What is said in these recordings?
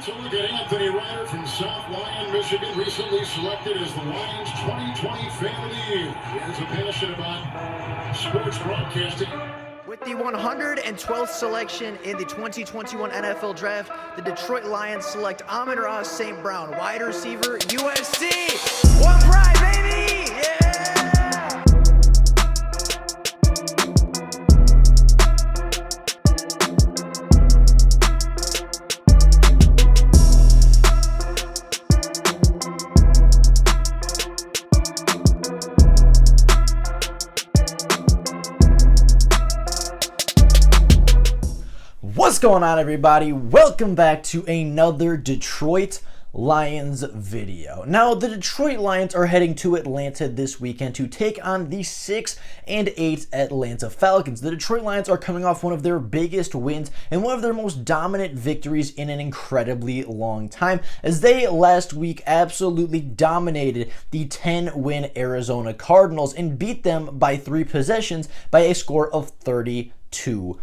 So look at Anthony Ryder from South Lyon, Michigan, recently selected as the Lions 2020 Fan of the Year. He has a passion about sports broadcasting. With the 112th selection in the 2021 NFL Draft, the Detroit Lions select Amon-Ra St. Brown, wide receiver, USC. One pride, baby! Yeah! What's going on, everybody? Welcome back to another Detroit Lions video. Now, the Detroit Lions are heading to Atlanta this weekend to take on the 6-8 Atlanta Falcons. The Detroit Lions are coming off one of their biggest wins and one of their most dominant victories in an incredibly long time, as they last week absolutely dominated the 10-win Arizona Cardinals and beat them by 3 possessions by a score of 30-12.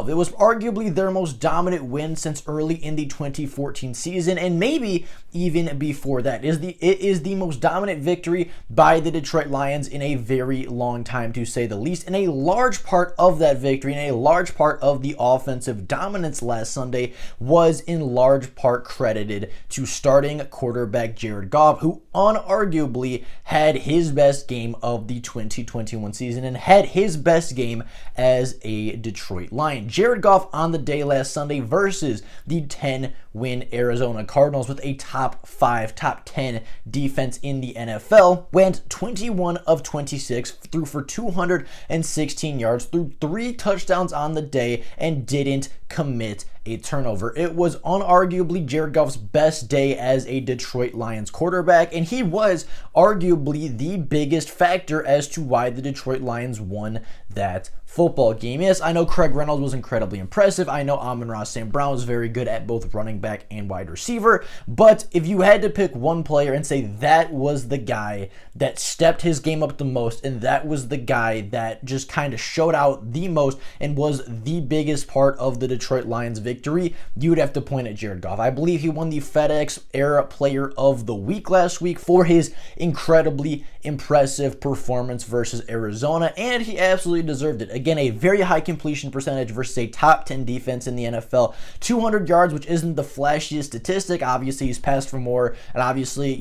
It was arguably their most dominant win since early in the 2014 season, and maybe even before that. It is the most dominant victory by the Detroit Lions in a very long time, to say the least. And a large part of that victory and a large part of the offensive dominance last Sunday was in large part credited to starting quarterback Jared Goff, who unarguably had his best game of the 2021 season and had his best game as a Detroit Lion. Jared Goff on the day last Sunday versus the 10-win Arizona Cardinals with a top 5, top 10 defense in the NFL, went 21 of 26, threw for 216 yards, threw 3 touchdowns on the day, and didn't commit a turnover. It was unarguably Jared Goff's best day as a Detroit Lions quarterback, and he was arguably the biggest factor as to why the Detroit Lions won that football game. Yes, I know Craig Reynolds was incredibly impressive. I know Amon-Ra St. Brown was very good at both running back and wide receiver, but if you had to pick one player and say that was the guy that stepped his game up the most, and that was the guy that just kind of showed out the most and was the biggest part of the Detroit Lions victory, you would have to point at Jared Goff. I believe he won the FedEx Era Player of the Week last week for his incredibly impressive performance versus Arizona, and he absolutely deserved it. Again, a very high completion percentage versus a top 10 defense in the NFL. 200 yards, which isn't the flashiest statistic. Obviously, he's passed for more, and obviously,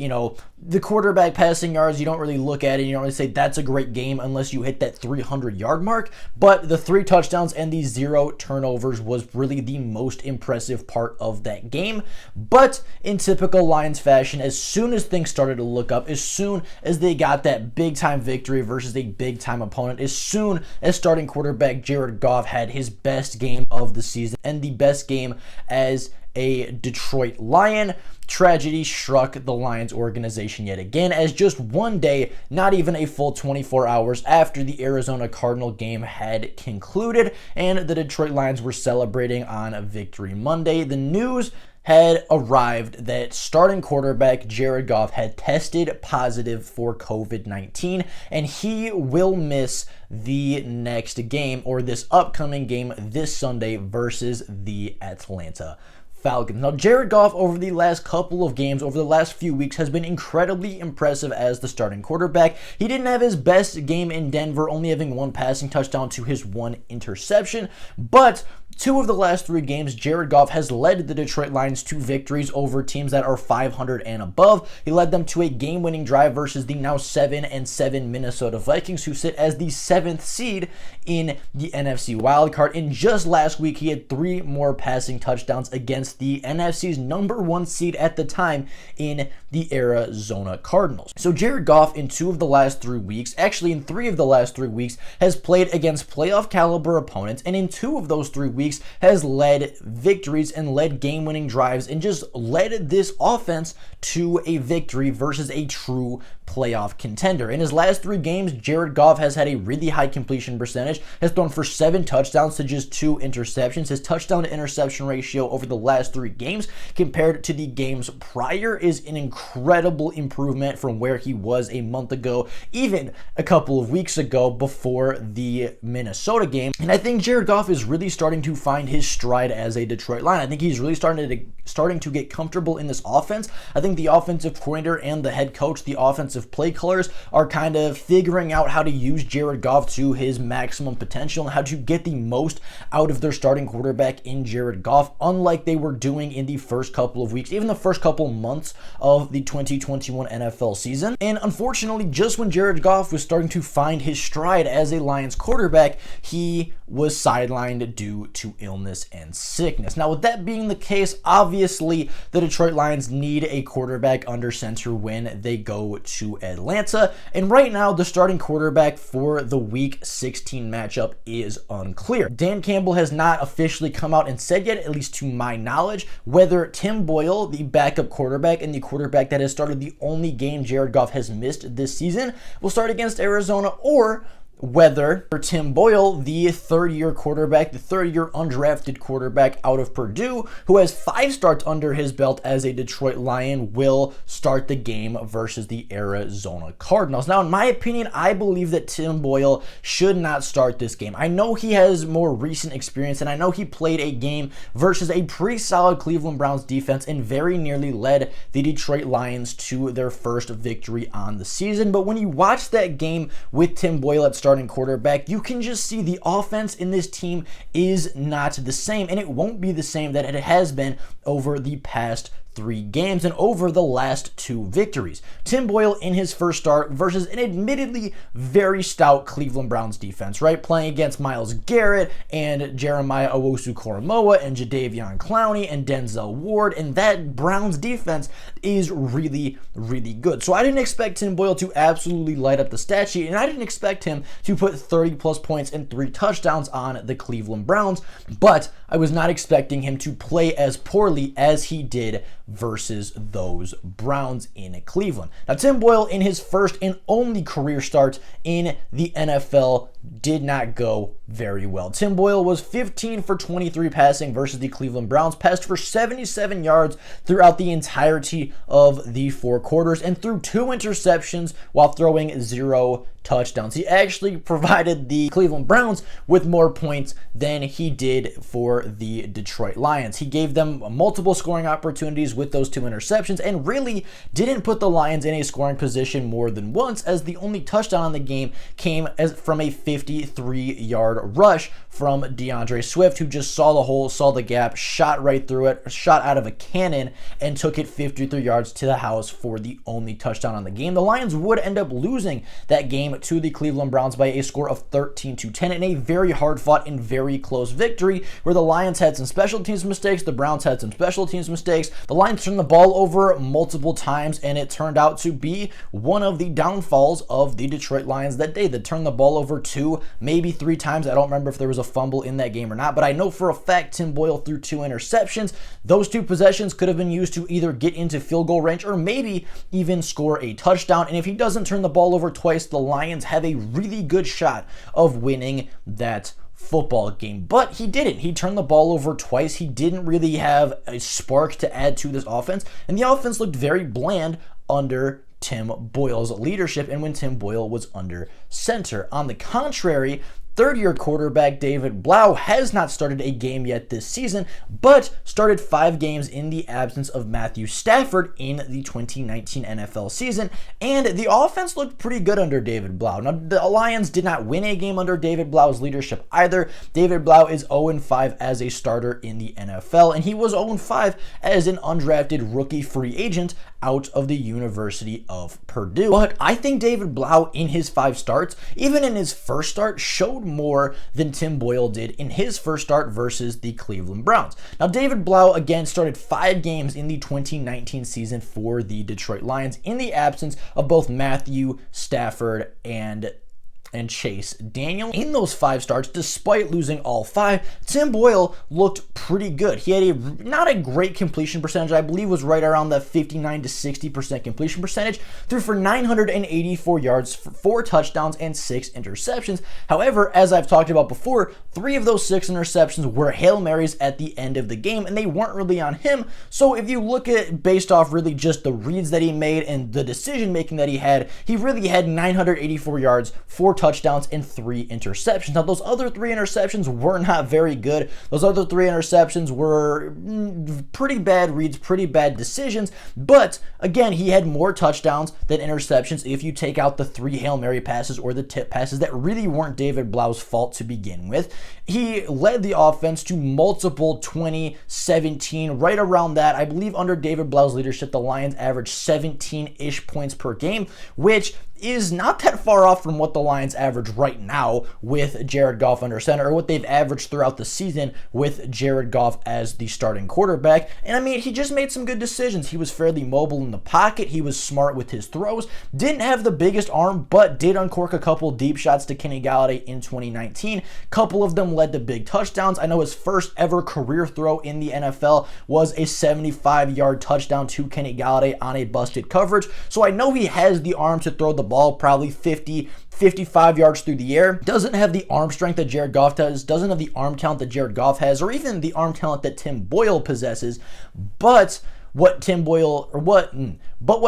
the quarterback passing yards, you don't really look at it. You don't really say that's a great game unless you hit that 300-yard mark. But the 3 touchdowns and the 0 turnovers was really the most impressive part of that game. But in typical Lions fashion, as soon as things started to look up, as soon as they got that big-time victory versus a big-time opponent, as soon as starting quarterback Jared Goff had his best game of the season and the best game as a Detroit Lion, tragedy struck the Lions organization yet again, as just one day, not even a full 24 hours after the Arizona Cardinal game had concluded and the Detroit Lions were celebrating on Victory Monday, the news had arrived that starting quarterback Jared Goff had tested positive for COVID-19, and he will miss the next game, or this upcoming game this Sunday versus the Atlanta Falcons. Now, Jared Goff over the last couple of games, over the last few weeks, has been incredibly impressive as the starting quarterback. He didn't have his best game in Denver, only having 1 passing touchdown to his 1 interception, but 2 of the last 3 games, Jared Goff has led the Detroit Lions to victories over teams that are 500 and above. He led them to a game-winning drive versus the now 7-7 Minnesota Vikings, who sit as the 7th seed in the NFC wildcard. And just last week, he had 3 more passing touchdowns against the NFC's number 1 seed at the time in the Arizona Cardinals. So Jared Goff in 2 of the last 3 weeks, actually in 3 of the last 3 weeks, has played against playoff caliber opponents, and in 2 of those 3 weeks has led victories and led game-winning drives and just led this offense to a victory versus a true playoff contender. In his last 3 games, Jared Goff has had a really high completion percentage, has thrown for 7 touchdowns to just 2 interceptions. His touchdown to interception ratio over the last 3 games compared to the games prior is an incredible improvement from where he was a month ago, even a couple of weeks ago before the Minnesota game. And I think Jared Goff is really starting to find his stride as a Detroit Lion. I think he's really starting to get comfortable in this offense. I think the offensive coordinator and the head coach, the offensive play callers, are kind of figuring out how to use Jared Goff to his maximum potential and how to get the most out of their starting quarterback in Jared Goff, unlike they were doing in the first couple of weeks, even the first couple months of the 2021 NFL season. And unfortunately, just when Jared Goff was starting to find his stride as a Lions quarterback, he was sidelined due to illness and sickness. Now, with that being the case, obviously the Detroit Lions need a quarterback under center when they go to Atlanta, and right now the starting quarterback for the Week 16 matchup is unclear. Dan Campbell has not officially come out and said yet, at least to my knowledge, whether Tim Boyle, the backup quarterback and the quarterback that has started the only game Jared Goff has missed this season, will start against Arizona, or whether Tim Boyle, the third-year quarterback, the third-year undrafted quarterback out of Purdue, who has 5 starts under his belt as a Detroit Lion, will start the game versus the Arizona Cardinals. Now, in my opinion, I believe that Tim Boyle should not start this game. I know he has more recent experience, and I know he played a game versus a pretty solid Cleveland Browns defense and very nearly led the Detroit Lions to their first victory on the season. But when you watch that game with Tim Boyle at starting quarterback, you can just see the offense in this team is not the same, and it won't be the same that it has been over the past 3 games and over the last 2 victories. Tim Boyle in his first start versus an admittedly very stout Cleveland Browns defense, right? Playing against Myles Garrett and Jeremiah Owusu-Koramoah and Jadeveon Clowney and Denzel Ward, and that Browns defense is really, really good. So I didn't expect Tim Boyle to absolutely light up the stat sheet, and I didn't expect him to put 30 plus points and 3 touchdowns on the Cleveland Browns, but I was not expecting him to play as poorly as he did versus those Browns in Cleveland. Now, Tim Boyle in his first and only career start in the NFL did not go very well. Tim Boyle was 15 for 23 passing versus the Cleveland Browns, passed for 77 yards throughout the entirety of the 4 quarters, and threw 2 interceptions while throwing 0 touchdowns. He actually provided the Cleveland Browns with more points than he did for the Detroit Lions. He gave them multiple scoring opportunities with those 2 interceptions and really didn't put the Lions in a scoring position more than once, as the only touchdown on the game came from a 53-yard rush from DeAndre Swift, who just saw the hole, saw the gap, shot right through it, shot out of a cannon, and took it 53 yards to the house for the only touchdown on the game. The Lions would end up losing that game to the Cleveland Browns by a score of 13-10 in a very hard-fought and very close victory, where the Lions had some special teams mistakes, the Browns had some special teams mistakes. The Lions turned the ball over multiple times, and it turned out to be one of the downfalls of the Detroit Lions that day. They turned the ball over 2, maybe 3 times. I don't remember if there was a fumble in that game or not, but I know for a fact Tim Boyle threw 2 interceptions. Those 2 possessions could have been used to either get into field goal range or maybe even score a touchdown. And if he doesn't turn the ball over twice, the Lions have a really good shot of winning that football game. But he didn't. He turned the ball over twice. He didn't really have a spark to add to this offense, and the offense looked very bland under Tim Boyle's leadership and when Tim Boyle was under center. On the contrary, third-year quarterback David Blough has not started a game yet this season, but started 5 games in the absence of Matthew Stafford in the 2019 NFL season, and the offense looked pretty good under David Blough. Now, the Lions did not win a game under David Blough's leadership either. David Blough is 0-5 as a starter in the NFL, and he was 0-5 as an undrafted rookie free agent out of the University of Purdue. But I think David Blough in his 5 starts, even in his first start, showed more than Tim Boyle did in his first start versus the Cleveland Browns. Now, David Blough again started 5 games in the 2019 season for the Detroit Lions in the absence of both Matthew Stafford and and Chase Daniel. In those 5 starts, despite losing all 5, Tim Boyle looked pretty good. He had not a great completion percentage. I believe was right around the 59 to 60% completion percentage. Threw for 984 yards, 4 touchdowns, and 6 interceptions. However, as I've talked about before, 3 of those 6 interceptions were Hail Marys at the end of the game, and they weren't really on him. So if you look at it based off really just the reads that he made and the decision making that he really had 984 yards, 4 touchdowns, and 3 interceptions. Now, those other 3 interceptions were not very good. Those other 3 interceptions were pretty bad reads, pretty bad decisions, but again, he had more touchdowns than interceptions if you take out the 3 Hail Mary passes or the tip passes that really weren't David Blough's fault to begin with. He led the offense to multiple 20, 17, right around that. I believe under David Blough's leadership, the Lions averaged 17-ish points per game, which is not that far off from what the Lions average right now with Jared Goff under center, or what they've averaged throughout the season with Jared Goff as the starting quarterback. And I mean, he just made some good decisions. He was fairly mobile in the pocket. He was smart with his throws. Didn't have the biggest arm, but did uncork a couple deep shots to Kenny Galladay in 2019. Couple of them led to big touchdowns. I know his first ever career throw in the NFL was a 75-yard touchdown to Kenny Galladay on a busted coverage. So I know he has the arm to throw the ball probably 50, 55 yards through the air. Doesn't have the arm strength that Jared Goff does, doesn't have the arm talent that Jared Goff has, or even the arm talent that Tim Boyle possesses, but what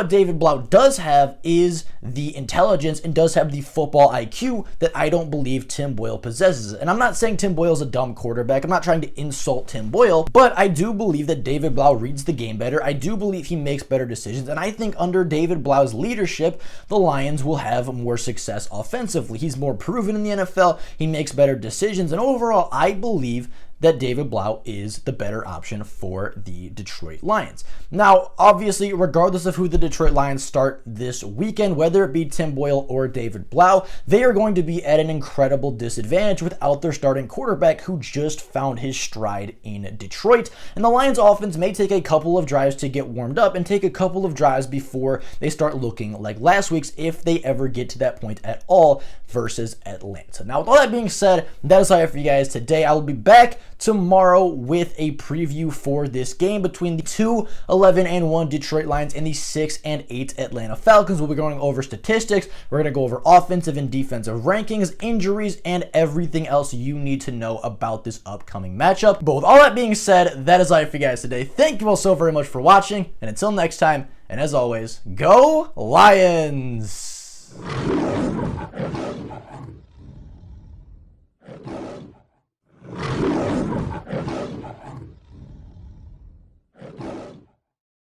David Blough does have is the intelligence and does have the football IQ that I don't believe Tim Boyle possesses. And I'm not saying Tim Boyle's a dumb quarterback. I'm not trying to insult Tim Boyle, but I do believe that David Blough reads the game better. I do believe he makes better decisions. And I think under David Blough's leadership, the Lions will have more success offensively. He's more proven in the NFL. He makes better decisions. And overall, I believe that David Blough is the better option for the Detroit Lions. Now, obviously, regardless of who the Detroit Lions start this weekend, whether it be Tim Boyle or David Blough, they are going to be at an incredible disadvantage without their starting quarterback who just found his stride in Detroit. And the Lions offense may take a couple of drives to get warmed up and take a couple of drives before they start looking like last week's, if they ever get to that point at all versus Atlanta. Now, with all that being said, that is all I have for you guys today. I will be back tomorrow with a preview for this game between the 2-11-1 Detroit Lions and the 6-8 Atlanta Falcons. We'll be going over statistics. We're going to go over offensive and defensive rankings, injuries, and everything else you need to know about this upcoming matchup. But with all that being said, that is all I have for you guys today. Thank you all so very much for watching, and until next time, and as always, go Lions!